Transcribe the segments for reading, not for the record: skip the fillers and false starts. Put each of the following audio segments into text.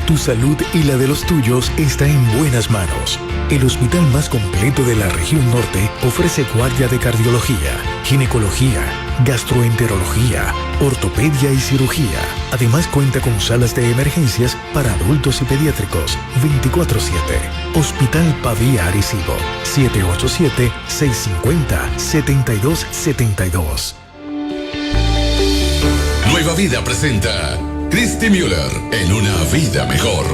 Tu salud y la de los tuyos está en buenas manos. El hospital más completo de la región norte ofrece guardia de cardiología, ginecología, gastroenterología, ortopedia y cirugía. Además cuenta con salas de emergencias para adultos y pediátricos 24/7. Hospital Pavía Arecibo, 787-650-7272. Nueva Vida presenta Christy Müller en Una Vida Mejor.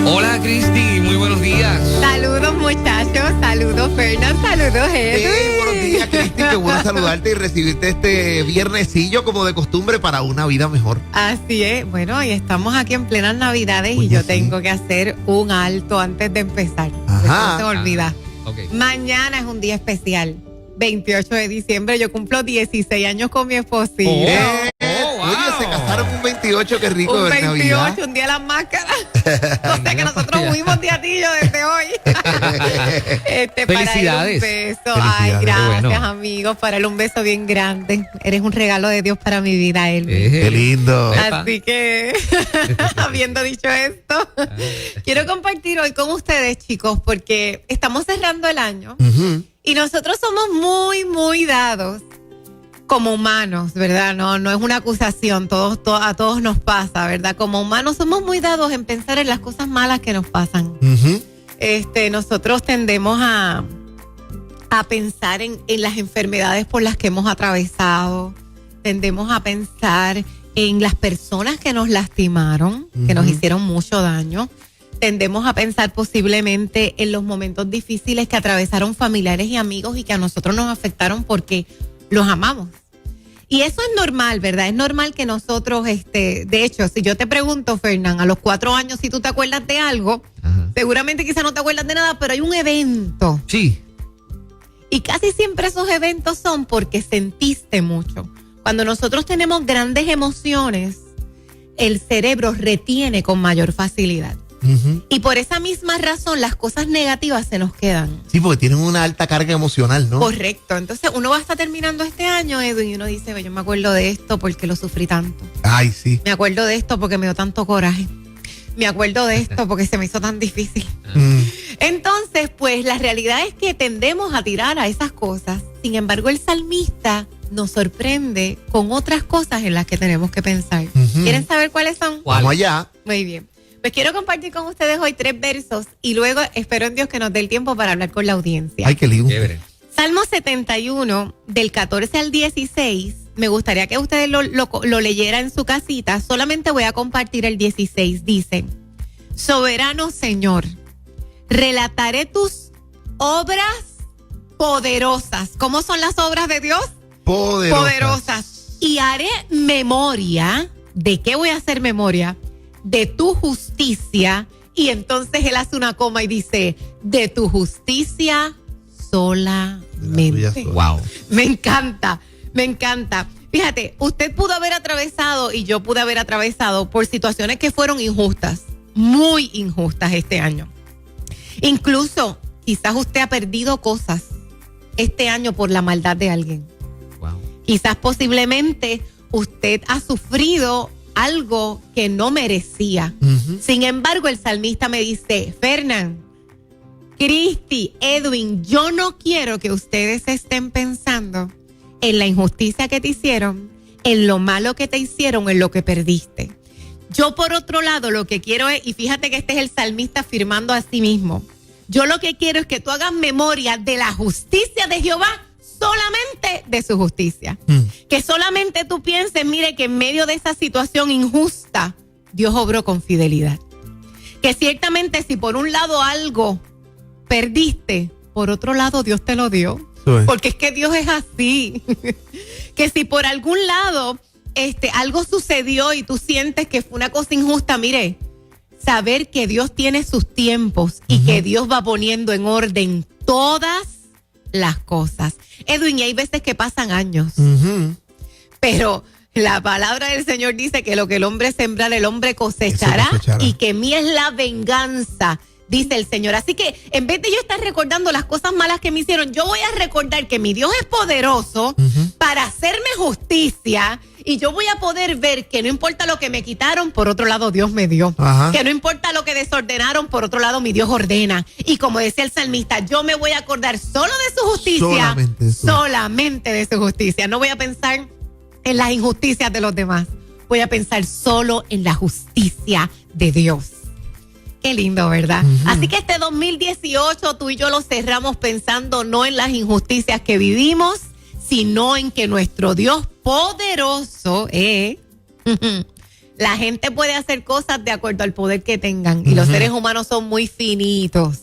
Hola Christy, muy buenos días. Saludos muchachos, saludos Fernan, saludos Edwin. Buenos días Cristi, qué bueno saludarte y recibirte este viernesillo como de costumbre para Una Vida Mejor. Así es, bueno, y estamos aquí en plenas navidades. Oye, y yo tengo que hacer un alto antes de empezar. Ajá. No se me olvida. Okay. Mañana es un día especial, 28 de diciembre, yo cumplo 16 años con mi esposito. Wow. Oye, se casaron un 28, qué rico. Un de 28, Navidad. un día de las máscaras. O sea que nosotros fuimos de atillo desde hoy. Felicidades. Para él un beso. Felicidades. Ay, gracias, bueno. amigos. Para él un beso bien grande. Eres un regalo de Dios para mi vida, él. Qué lindo. Así que, habiendo dicho esto, quiero compartir hoy con ustedes, chicos, porque estamos cerrando el año y nosotros somos muy, muy dados como humanos, ¿verdad? No es una acusación, a todos nos pasa, ¿verdad? Como humanos somos muy dados en pensar en las cosas malas que nos pasan. Nosotros tendemos a pensar en las enfermedades por las que hemos atravesado, tendemos a pensar en las personas que nos lastimaron, que nos hicieron mucho daño. Tendemos a pensar posiblemente en los momentos difíciles que atravesaron familiares y amigos y que a nosotros nos afectaron porque los amamos. Y eso es normal, ¿verdad? Es normal que nosotros, de hecho, si yo te pregunto, Fernan, a los 4 años si tú te acuerdas de algo, seguramente quizás no te acuerdas de nada, pero hay un evento. Sí. Y casi siempre esos eventos son porque sentiste mucho. Cuando nosotros tenemos grandes emociones, el cerebro retiene con mayor facilidad. Y por esa misma razón las cosas negativas se nos quedan. Sí, porque tienen una alta carga emocional, ¿no? Correcto. Entonces uno va a estar terminando este año, Edwin, y uno dice, yo me acuerdo de esto porque lo sufrí tanto. Ay, sí. Me acuerdo de esto porque me dio tanto coraje. Me acuerdo de esto porque se me hizo tan difícil. Entonces, pues la realidad es que tendemos a tirar a esas cosas. Sin embargo, el salmista nos sorprende con otras cosas en las que tenemos que pensar. ¿Quieren saber cuáles son? Vamos allá. Muy bien. Pues quiero compartir con ustedes hoy 3 versos y luego espero en Dios que nos dé el tiempo para hablar con la audiencia. Ay, qué lindo. Chévere. Salmo 71, del 14 al 16. Me gustaría que ustedes lo leyeran en su casita. Solamente voy a compartir el 16. Dice, soberano Señor, relataré tus obras poderosas. ¿Cómo son las obras de Dios? Poderosas. Y haré memoria. ¿De qué voy a hacer memoria? De tu justicia. Y entonces él hace una coma y dice, de tu justicia solamente. Wow. Me encanta, me encanta. Fíjate, usted pudo haber atravesado y yo pude haber atravesado por situaciones que fueron injustas, muy injustas este año. Incluso quizás usted ha perdido cosas este año por la maldad de alguien. Wow. Quizás posiblemente usted ha sufrido algo que no merecía. Sin embargo, el salmista me dice, Fernan, Cristi, Edwin, yo no quiero que ustedes estén pensando en la injusticia que te hicieron, en lo malo que te hicieron, en lo que perdiste. Yo, por otro lado, lo que quiero es, y fíjate que este es el salmista afirmando a sí mismo, yo lo que quiero es que tú hagas memoria de la justicia de Jehová, solamente de su justicia. Que solamente tú pienses, mire, que en medio de esa situación injusta, Dios obró con fidelidad. Que ciertamente si por un lado algo perdiste, por otro lado Dios te lo dio. Porque es que Dios es así. Que si por algún lado algo sucedió y tú sientes que fue una cosa injusta, mire, saber que Dios tiene sus tiempos y que Dios va poniendo en orden todas las cosas. Edwin, y hay veces que pasan años, pero la palabra del Señor dice que lo que el hombre sembrar, el hombre cosechará, y que mía es la venganza, dice el Señor. Así que en vez de yo estar recordando las cosas malas que me hicieron, yo voy a recordar que mi Dios es poderoso para hacerme justicia y yo voy a poder ver que no importa lo que me quitaron, por otro lado Dios me dio. Ajá. Que no importa lo que desordenaron, por otro lado mi Dios ordena. Y como decía el salmista, yo me voy a acordar solo de su justicia, solamente de su justicia. No voy a pensar en las injusticias de los demás. Voy a pensar solo en la justicia de Dios. Qué lindo, ¿verdad? Así que este 2018 tú y yo lo cerramos pensando no en las injusticias que vivimos, sino en que nuestro Dios poderoso, la gente puede hacer cosas de acuerdo al poder que tengan y los seres humanos son muy finitos,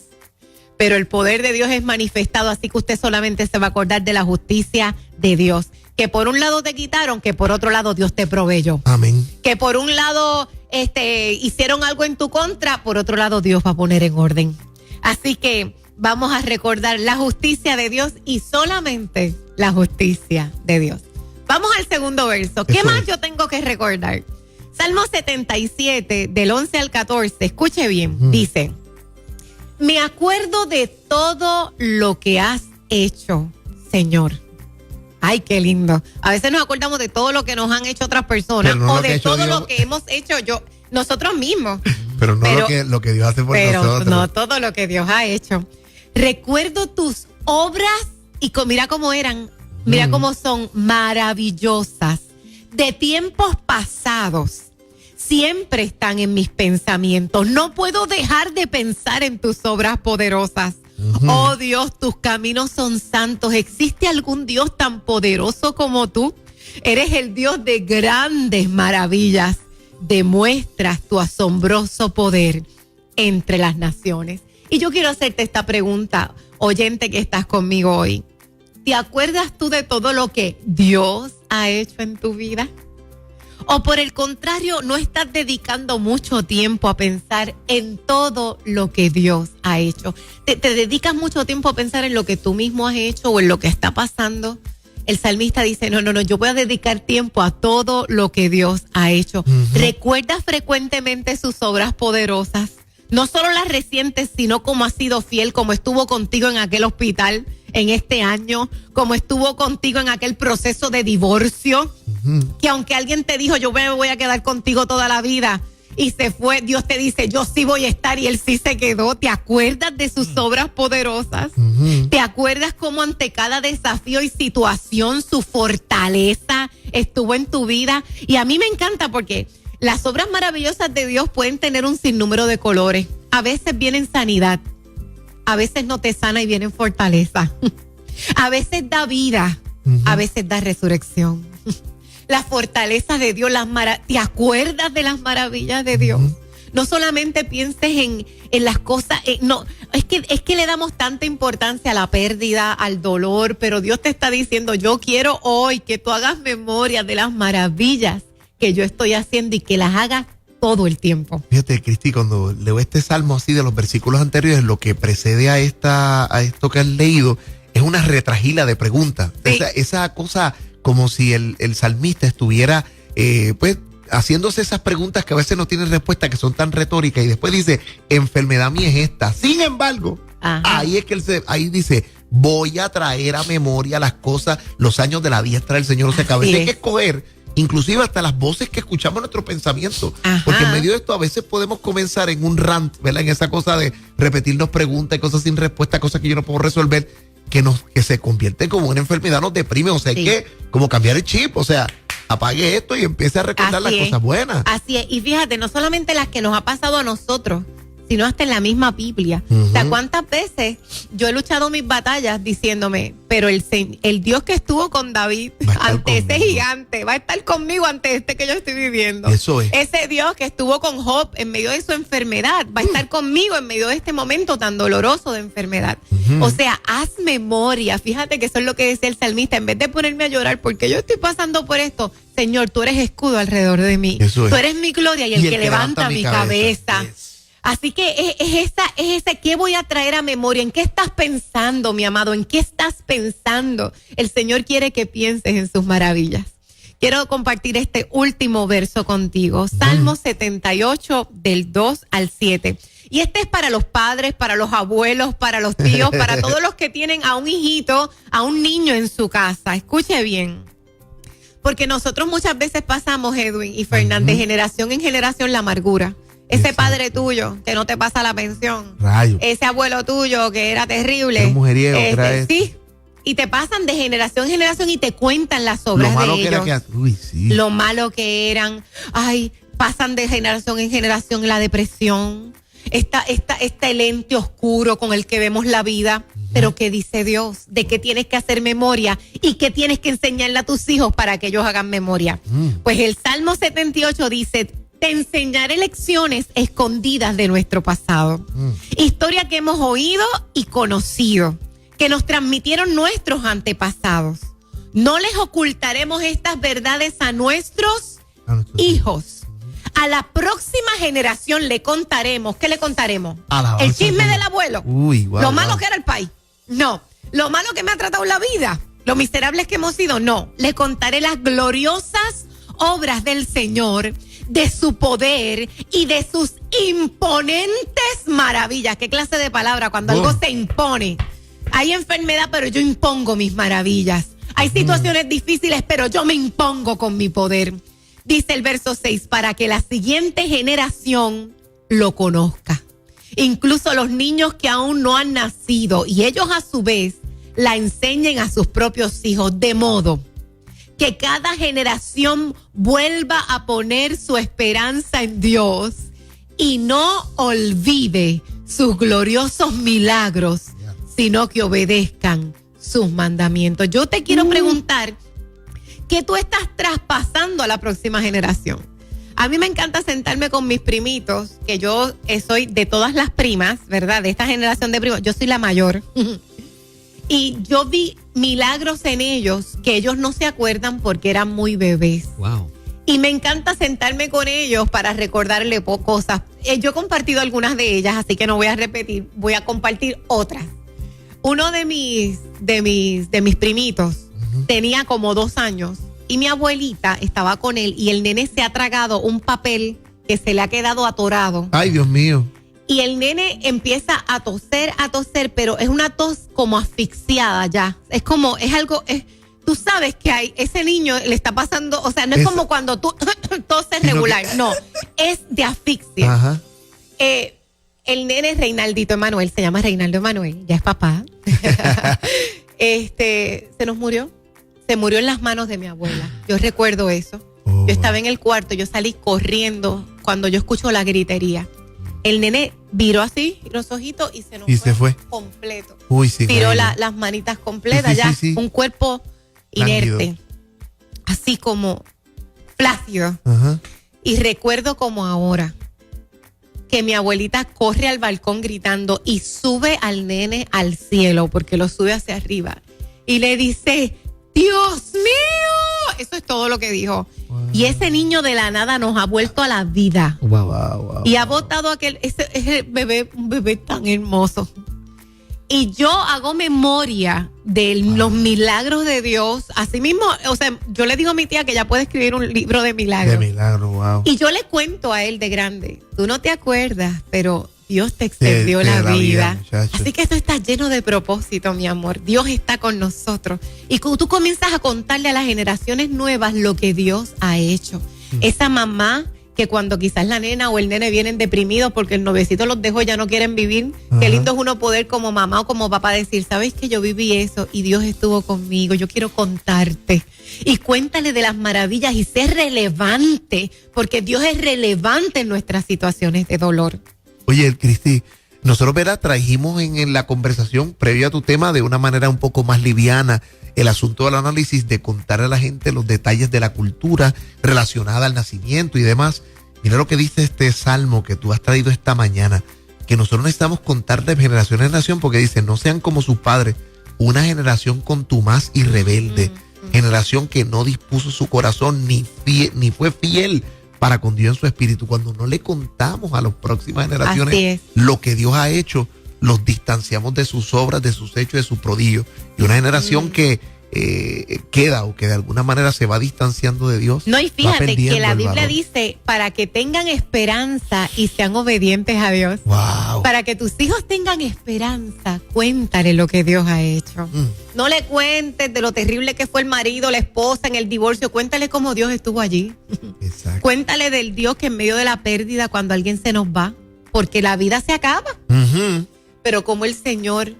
pero el poder de Dios es manifestado, así que usted solamente se va a acordar de la justicia de Dios. Que por un lado te quitaron, que por otro lado Dios te proveyó. Amén. Que por un lado hicieron algo en tu contra, por otro lado Dios va a poner en orden. Así que vamos a recordar la justicia de Dios y solamente la justicia de Dios. Vamos al segundo verso. ¿Qué más yo tengo que recordar? Salmo 77, del 11 al 14, escuche bien, dice: me acuerdo de todo lo que has hecho, Señor. Ay, qué lindo. A veces nos acordamos de todo lo que nos han hecho otras personas o de todo lo que hemos hecho nosotros mismos. Pero no lo que Dios hace por nosotros. No todo lo que Dios ha hecho. Recuerdo tus obras y mira cómo eran, mira cómo son maravillosas. De tiempos pasados, siempre están en mis pensamientos. No puedo dejar de pensar en tus obras poderosas. Oh Dios, tus caminos son santos. ¿Existe algún Dios tan poderoso como tú? Eres el Dios de grandes maravillas. Demuestras tu asombroso poder entre las naciones. Y yo quiero hacerte esta pregunta, oyente que estás conmigo hoy. ¿Te acuerdas tú de todo lo que Dios ha hecho en tu vida? ¿O por el contrario, no estás dedicando mucho tiempo a pensar en todo lo que Dios ha hecho? ¿Te dedicas mucho tiempo a pensar en lo que tú mismo has hecho o en lo que está pasando? El salmista dice, no, yo voy a dedicar tiempo a todo lo que Dios ha hecho. ¿Recuerdas frecuentemente sus obras poderosas? No solo las recientes, sino cómo ha sido fiel, cómo estuvo contigo en aquel hospital en este año, cómo estuvo contigo en aquel proceso de divorcio, que aunque alguien te dijo, yo me voy a quedar contigo toda la vida, y se fue, Dios te dice, yo sí voy a estar, y él sí se quedó. ¿Te acuerdas de sus obras poderosas? ¿Te acuerdas cómo ante cada desafío y situación su fortaleza estuvo en tu vida? Y a mí me encanta porque las obras maravillosas de Dios pueden tener un sinnúmero de colores. A veces vienen sanidad, a veces no te sana y vienen fortaleza. A veces da vida, a veces da resurrección. La fortaleza de Dios, ¿te acuerdas de las maravillas de Dios? No solamente pienses en las cosas, no, es que le damos tanta importancia a la pérdida, al dolor, pero Dios te está diciendo, yo quiero hoy que tú hagas memoria de las maravillas que yo estoy haciendo y que las hagas todo el tiempo. Fíjate, Cristi, cuando leo este salmo así de los versículos anteriores, lo que precede a esto que has leído es una retragila de preguntas. Sí. Esa cosa como si el salmista estuviera pues haciéndose esas preguntas que a veces no tienen respuesta, que son tan retóricas, y después dice, enfermedad mía es esta. Sin embargo, ahí es que ahí dice, voy a traer a memoria las cosas, los años de la diestra del Señor. O sea, que a veces hay que escoger inclusive hasta las voces que escuchamos en nuestro pensamiento. Porque en medio de esto a veces podemos comenzar en un rant, ¿verdad? En esa cosa de repetirnos preguntas y cosas sin respuesta, cosas que yo no puedo resolver, que se convierte como una enfermedad, nos deprime. O sea, hay que como cambiar el chip, o sea, apague esto y empiece a recordar las cosas buenas. Así es, y fíjate, no solamente las que nos ha pasado a nosotros, sino hasta en la misma Biblia. O sea, ¿cuántas veces yo he luchado mis batallas diciéndome, pero el Dios que estuvo con David ante ese gigante, va a estar conmigo ante este que yo estoy viviendo? Eso es. Ese Dios que estuvo con Job en medio de su enfermedad, va a estar conmigo en medio de este momento tan doloroso de enfermedad. O sea, haz memoria. Fíjate que eso es lo que decía el salmista. En vez de ponerme a llorar porque yo estoy pasando por esto, Señor, tú eres escudo alrededor de mí. Eso es. Tú eres mi gloria y el que levanta mi cabeza. Así que es ese ¿qué voy a traer a memoria? ¿En qué estás pensando, mi amado? ¿En qué estás pensando? El Señor quiere que pienses en sus maravillas. Quiero compartir este último verso contigo. Salmo 78, del 2 al 7. Y este es para los padres, para los abuelos, para los tíos, para todos los que tienen a un hijito, a un niño en su casa. Escuche bien. Porque nosotros muchas veces pasamos, Edwin y Fernández, de generación en generación la amargura. Ese padre tuyo que no te pasa la pensión. Rayo. Ese abuelo tuyo que era terrible. Qué mujeriego, era sí. Y te pasan de generación en generación y te cuentan las obras lo malo de que ellos. era que, uy, sí. Lo malo que eran. Ay, pasan de generación en generación la depresión. El ente oscuro con el que vemos la vida. Pero ¿qué dice Dios? De que tienes que hacer memoria y que tienes que enseñarle a tus hijos para que ellos hagan memoria. Pues el Salmo 78 dice: te enseñaré lecciones escondidas de nuestro pasado. Historia que hemos oído y conocido, que nos transmitieron nuestros antepasados. No les ocultaremos estas verdades a nuestros hijos. A la próxima generación le contaremos. ¿Qué le contaremos? El chisme del abuelo. Lo malo que era el país. No. Lo malo que me ha tratado la vida. Lo miserables que hemos sido. No. Le contaré las gloriosas obras del Señor, de su poder y de sus imponentes maravillas. ¿Qué clase de palabra? Cuando algo se impone. Hay enfermedad, pero yo impongo mis maravillas. Hay situaciones difíciles, pero yo me impongo con mi poder. Dice el verso 6, para que la siguiente generación lo conozca. Incluso los niños que aún no han nacido, y ellos a su vez la enseñen a sus propios hijos, de modo que cada generación vuelva a poner su esperanza en Dios y no olvide sus gloriosos milagros, sino que obedezcan sus mandamientos. Yo te quiero preguntar, ¿qué tú estás traspasando a la próxima generación? A mí me encanta sentarme con mis primitos, que yo soy de todas las primas, ¿verdad? De esta generación de primos, yo soy la mayor. Y yo vi milagros en ellos que ellos no se acuerdan porque eran muy bebés. Wow. Y me encanta sentarme con ellos para recordarle cosas. Yo he compartido algunas de ellas, así que no voy a repetir, voy a compartir otras. Uno de mis primitos tenía como 2 años y mi abuelita estaba con él y el nene se ha tragado un papel que se le ha quedado atorado. Ay, Dios mío. Y el nene empieza a toser, pero es una tos como asfixiada ya. Es algo, tú sabes que ese niño le está pasando, o sea, no es como cuando tú toses regular, no, es de asfixia. Ajá. El nene es Reinaldito Emanuel, se llama Reinaldo Emanuel, ya es papá. Se nos murió. Se murió en las manos de mi abuela. Yo recuerdo eso. Yo estaba en el cuarto, yo salí corriendo cuando yo escucho la gritería. El nene viró así los ojitos y se fue completo. Uy, sí. Tiró las manitas completas, sí. Un cuerpo inerte. Así como flácido. Ajá. Y recuerdo como ahora que mi abuelita corre al balcón gritando y sube al nene al cielo, porque lo sube hacia arriba. Y le dice: ¡Dios mío! Eso es todo lo que dijo. Wow. Y ese niño de la nada nos ha vuelto a la vida. Wow. Y ha botado ese bebé, un bebé tan hermoso. Y yo hago memoria de los milagros de Dios. Así mismo, o sea, yo le digo a mi tía que ella puede escribir un libro de milagros. De milagros, wow. Y yo le cuento a él de grande: tú no te acuerdas, pero Dios te extendió la vida. Así que esto está lleno de propósito, mi amor. Dios está con nosotros. Y tú comienzas a contarle a las generaciones nuevas lo que Dios ha hecho. Esa mamá que cuando quizás la nena o el nene vienen deprimidos porque el noviecito los dejó, ya no quieren vivir. Ajá. Qué lindo es uno poder como mamá o como papá decir: ¿sabes que yo viví eso y Dios estuvo conmigo? Yo quiero contarte. Y cuéntale de las maravillas y sé relevante, porque Dios es relevante en nuestras situaciones de dolor. Oye, Cristi, nosotros, ¿verdad?, trajimos en la conversación previa a tu tema de una manera un poco más liviana el asunto del análisis, de contar a la gente los detalles de la cultura relacionada al nacimiento y demás. Mira lo que dice este salmo que tú has traído esta mañana, que nosotros necesitamos contar de generación en generación, porque dice: no sean como sus padres, una generación contumaz y rebelde, generación que no dispuso su corazón ni fue fiel para con Dios en su espíritu. Cuando no le contamos a las próximas generaciones lo que Dios ha hecho, los distanciamos de sus obras, de sus hechos, de sus prodigios. Y una generación que queda o que de alguna manera se va distanciando de Dios. No, y fíjate que la Biblia valor. dice para que tengan esperanza y sean obedientes a Dios. Wow. Para que tus hijos tengan esperanza, cuéntale lo que Dios ha hecho. No le cuentes de lo terrible que fue el marido, la esposa en el divorcio. Cuéntale cómo Dios estuvo allí. Exacto. Cuéntale del Dios que en medio de la pérdida, cuando alguien se nos va, porque la vida se acaba. Pero como el Señor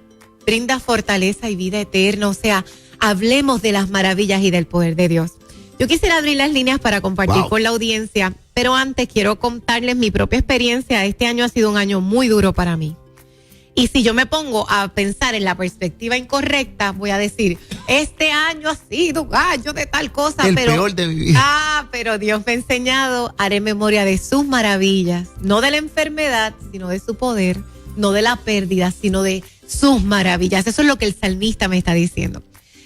brinda fortaleza y vida eterna. O sea, hablemos de las maravillas y del poder de Dios. Yo quisiera abrir las líneas para compartir con la audiencia, pero antes quiero contarles mi propia experiencia. Este año ha sido un año muy duro para mí. Y si yo me pongo a pensar en la perspectiva incorrecta, voy a decir, este año ha sido un año de tal cosa. El peor de mi vida. Pero Dios me ha enseñado, haré memoria de sus maravillas, no de la enfermedad, sino de su poder, no de la pérdida, sino de sus maravillas. Eso es lo que el salmista me está diciendo.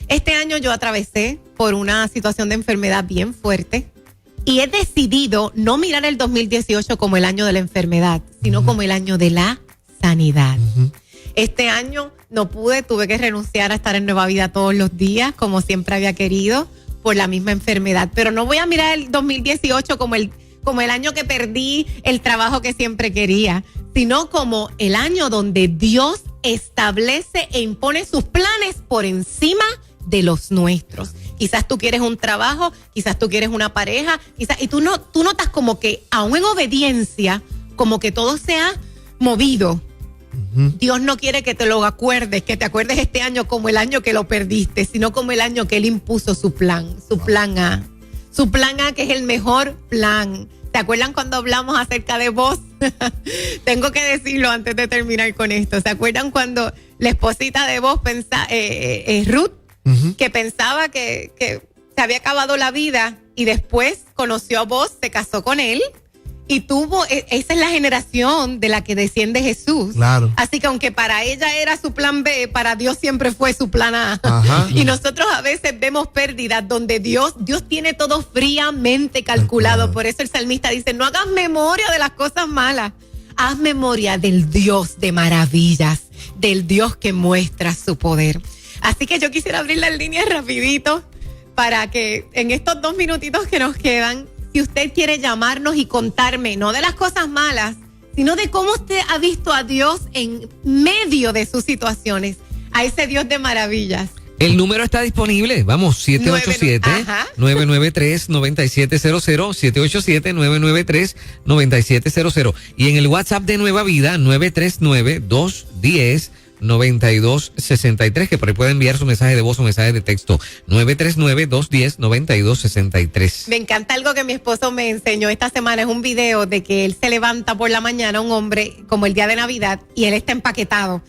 Este año yo atravesé por una situación de enfermedad bien fuerte y he decidido no mirar el 2018 como el año de la enfermedad, sino como el año de la sanidad. Este año no pude, tuve que renunciar a estar en Nueva Vida todos los días, como siempre había querido, por la misma enfermedad. Pero no voy a mirar el 2018 como el año que perdí el trabajo que siempre quería, sino como el año donde Dios establece e impone sus planes por encima de los nuestros. Quizás tú quieres un trabajo, quizás tú quieres una pareja, y tú notas como que aún en obediencia, como que todo se ha movido. Dios no quiere que te lo acuerdes, que te acuerdes este año como el año que lo perdiste, sino como el año que Él impuso su plan A. Su plan A, que es el mejor plan. ¿Se acuerdan cuando hablamos acerca de Boaz? Tengo que decirlo antes de terminar con esto. ¿Se acuerdan cuando la esposita de Boaz, Ruth, que pensaba que se había acabado la vida y después conoció a Boaz, se casó con él y esa es la generación de la que desciende Jesús. Claro. Así que aunque para ella era su plan B, para Dios siempre fue su plan A. Y nosotros a veces vemos pérdidas donde Dios tiene todo fríamente calculado. Por eso el salmista dice, no hagas memoria de las cosas malas, haz memoria del Dios de maravillas, del Dios que muestra su poder. Así que yo quisiera abrir las líneas rapidito para que en estos 2 minutitos que nos quedan, si usted quiere llamarnos y contarme, no de las cosas malas, sino de cómo usted ha visto a Dios en medio de sus situaciones, a ese Dios de maravillas. El número está disponible, vamos, 787-993-9700, 787-993-9700. Y en el WhatsApp de Nueva Vida, 939-210-9263, que por ahí puede enviar su mensaje de voz o mensaje de texto, 939-210-9263. Me encanta algo que mi esposo me enseñó esta semana, es un video de que él se levanta por la mañana, un hombre, como el día de Navidad, y él está empaquetado.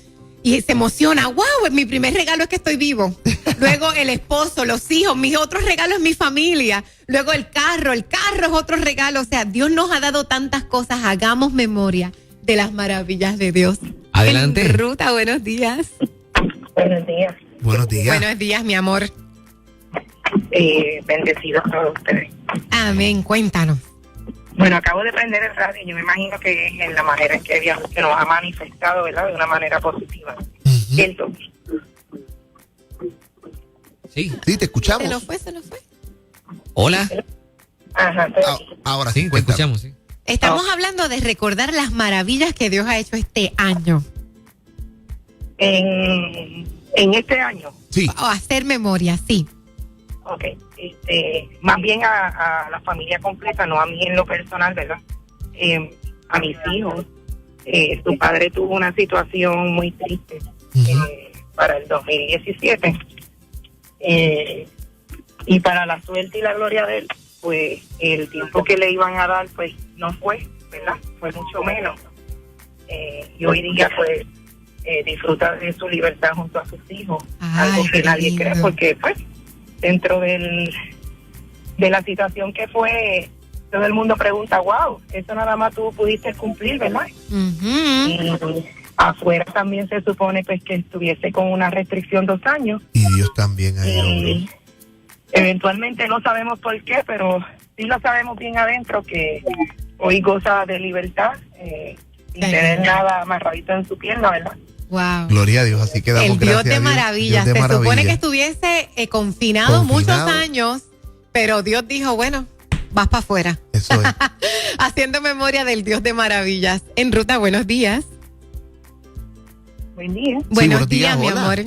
Y se emociona, wow, mi primer regalo es que estoy vivo. Luego el esposo, los hijos, mis otros regalos es mi familia. Luego el carro es otro regalo. O sea, Dios nos ha dado tantas cosas, hagamos memoria de las maravillas de Dios. Adelante. Ruta, buenos días. Buenos días. Buenos días. Buenos días, mi amor. Bendecidos todos ustedes. Amén, cuéntanos. Bueno, acabo de prender el radio y yo me imagino que es en la manera en que Dios se nos ha manifestado, ¿verdad? De una manera positiva. Entonces, Sí, te escuchamos. Se nos fue. hola. ajá, estoy aquí. Ahora Sí, sí, te cuéntame. escuchamos, sí. Estamos hablando de recordar las maravillas que Dios ha hecho este año. En este año, Sí. O hacer memoria, sí. ok, más bien a la familia completa, no a mí en lo personal, ¿verdad? A mis hijos, su padre tuvo una situación muy triste para el 2017 y para la suerte y la gloria de él, pues el tiempo que le iban a dar pues no fue, ¿verdad? Fue mucho menos. Y hoy día pues disfruta de su libertad junto a sus hijos, algo que nadie lindo. cree, porque pues dentro de la situación que fue, todo el mundo pregunta, wow, eso nada más tú pudiste cumplir, ¿verdad? Y afuera también se supone pues que estuviese con una restricción 2 años. Y Dios también ahí, Y hombre. eventualmente no sabemos por qué, pero sí lo sabemos bien adentro que hoy goza de libertad, sin tener nada amarradito en su pierna, ¿verdad? Wow. Gloria a Dios, así que damos El Dios gracias de a Dios. maravillas. Dios de Se supone maravilla. que estuviese confinado muchos años, pero Dios dijo, bueno, vas para afuera. Eso es. Haciendo memoria del Dios de maravillas. En ruta, buenos días. Buen día. Buenos días, mi hola. amor.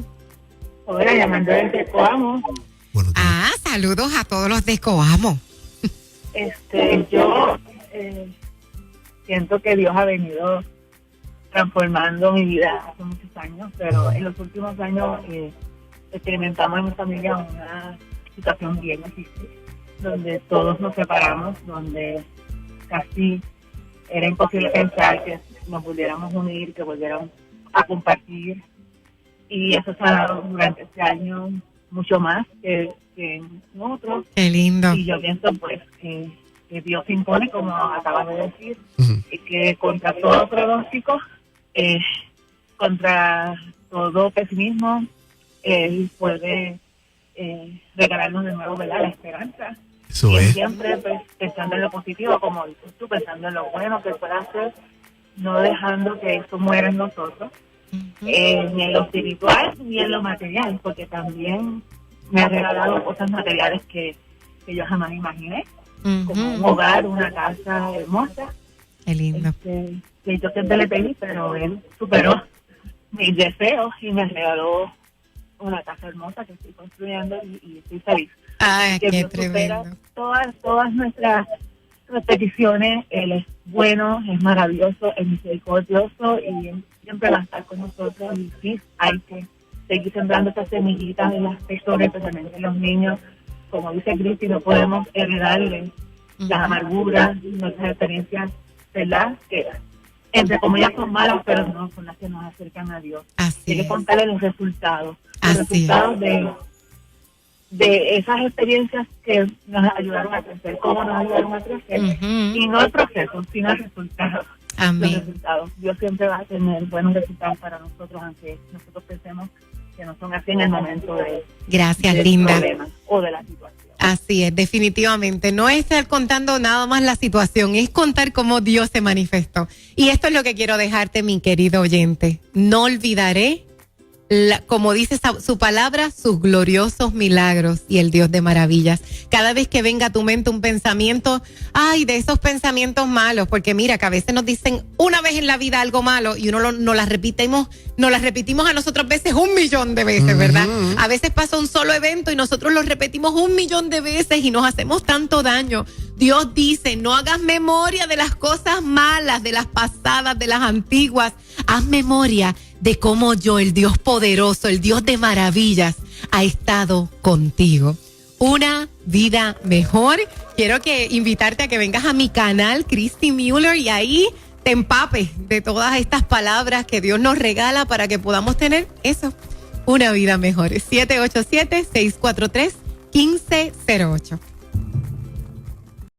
Hola, llamando desde Coamo. Buenos días. Ah, saludos a todos los de Coamo. Yo siento que Dios ha venido transformando mi vida hace muchos años, pero en los últimos años experimentamos en mi familia una situación bien difícil, donde todos nos separamos, donde casi era imposible pensar que nos pudiéramos unir, que volviéramos a compartir, y eso se ha dado durante este año mucho más que en otros. Qué lindo. Y yo pienso pues que Dios se impone, como acabas de decir, Ujú. y que contra todo pronóstico, contra todo pesimismo, Él puede regalarnos de nuevo, ¿verdad?, la esperanza. Eso Y es. siempre pues, pensando en lo positivo, como dices tú, pensando en lo bueno que puede hacer, no dejando que eso muera en nosotros, ni en lo espiritual ni en lo material, porque también me ha regalado cosas materiales que yo jamás imaginé, como un hogar, una casa hermosa, Qué lindo. que yo siempre le pedí, pero él superó mis deseos y me regaló una casa hermosa que estoy construyendo y estoy feliz. Ay, Que qué Dios supera tremendo. todas nuestras peticiones. Él es bueno, es maravilloso, es misericordioso y Él siempre va a estar con nosotros. Y sí, hay que seguir sembrando esas semillitas en las personas, especialmente en los niños. Como dice Cristi, no podemos heredarles las amarguras, nuestras experiencias, ¿verdad?, que entre comillas son malas, pero no son las que nos acercan a Dios. Hay Así que es. contarle los resultados. Así Los resultados de esas experiencias que nos ayudaron a crecer, cómo nos ayudaron a crecer, Ujú. y no el proceso, sino el resultado. Los Amén. resultados. Dios siempre va a tener buenos resultados para nosotros, aunque nosotros pensemos que no son así en el momento Gracias, del linda. problema o de la situación. Así es, definitivamente. No es estar contando nada más la situación, es contar cómo Dios se manifestó. Y esto es lo que quiero dejarte, mi querido oyente. No olvidaré, como dice su palabra, sus gloriosos milagros y el Dios de maravillas. Cada vez que venga a tu mente un pensamiento, ay, de esos pensamientos malos, porque mira que a veces nos dicen una vez en la vida algo malo y uno nos las repetimos a nosotros veces 1,000,000 de veces, ¿verdad? A veces pasa un solo evento y nosotros lo repetimos 1,000,000 de veces y nos hacemos tanto daño. Dios dice, no hagas memoria de las cosas malas, de las pasadas, de las antiguas. Haz memoria de cómo yo, el Dios poderoso, el Dios de maravillas, ha estado contigo. Una vida mejor. Quiero invitarte a que vengas a mi canal, Christy Mueller, y ahí te empapes de todas estas palabras que Dios nos regala para que podamos tener eso, una vida mejor. 787-643-1508.